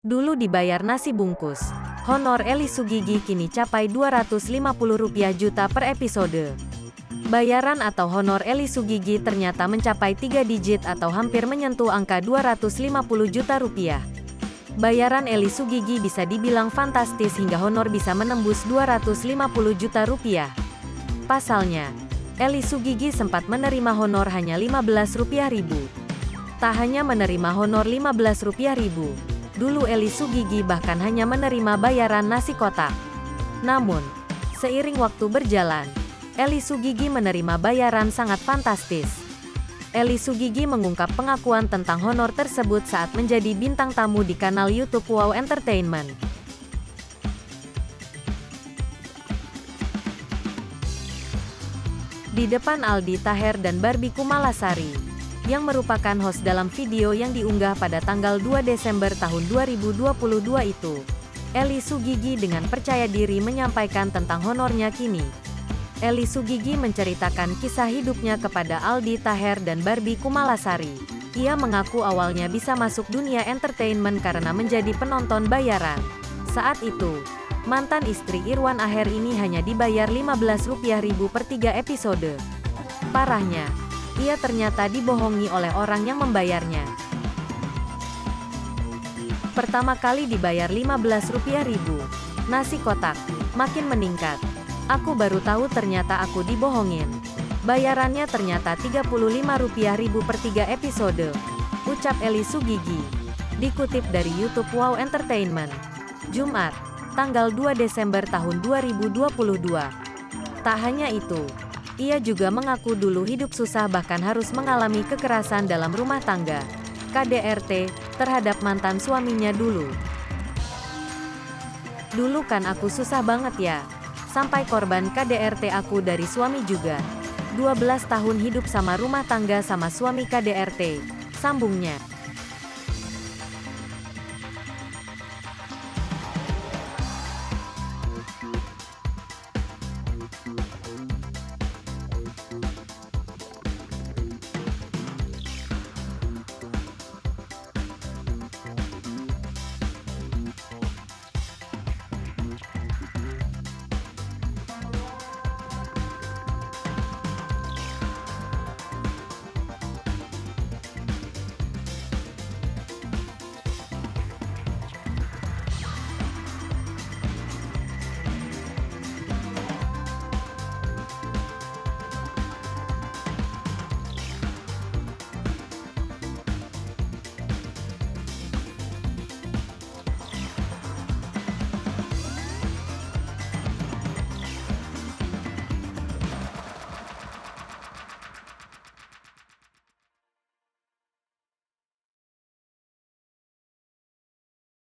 Dulu dibayar nasi bungkus. Honor Eli Sugigi kini capai Rp250 juta per episode. Bayaran atau honor Eli Sugigi ternyata mencapai 3 digit atau hampir menyentuh angka Rp250 juta. Bayaran Eli Sugigi bisa dibilang fantastis hingga honor bisa menembus Rp250 juta. Pasalnya, Eli Sugigi sempat menerima honor hanya Rp15.000. Tak hanya menerima honor Rp15.000. Dulu Eli Sugigi bahkan hanya menerima bayaran nasi kotak. Namun, seiring waktu berjalan, Eli Sugigi menerima bayaran sangat fantastis. Eli Sugigi mengungkap pengakuan tentang honor tersebut saat menjadi bintang tamu di kanal YouTube Wow Entertainment. Di depan Aldi Taher dan Barbie Kumalasari, yang merupakan host dalam video yang diunggah pada tanggal 2 Desember tahun 2022 itu, Eli Sugigi dengan percaya diri menyampaikan tentang honornya kini. Eli Sugigi menceritakan kisah hidupnya kepada Aldi Taher dan Barbie Kumalasari. Ia mengaku awalnya bisa masuk dunia entertainment karena menjadi penonton bayaran. Saat itu, mantan istri Irwan Aher ini hanya dibayar Rp15.000 per 3 episode. Parahnya, ia ternyata dibohongi oleh orang yang membayarnya. Pertama kali dibayar Rp15.000, nasi kotak, makin meningkat. Aku baru tahu ternyata aku dibohongin. Bayarannya ternyata Rp35.000 per 3 episode, ucap Eli Sugigi. Dikutip dari YouTube Wow Entertainment. Jumat, tanggal 2 Desember tahun 2022. Tak hanya itu, ia juga mengaku dulu hidup susah bahkan harus mengalami kekerasan dalam rumah tangga, KDRT, terhadap mantan suaminya dulu. Dulu kan aku susah banget ya, sampai korban KDRT aku dari suami juga. 12 tahun hidup sama rumah tangga sama suami KDRT, sambungnya.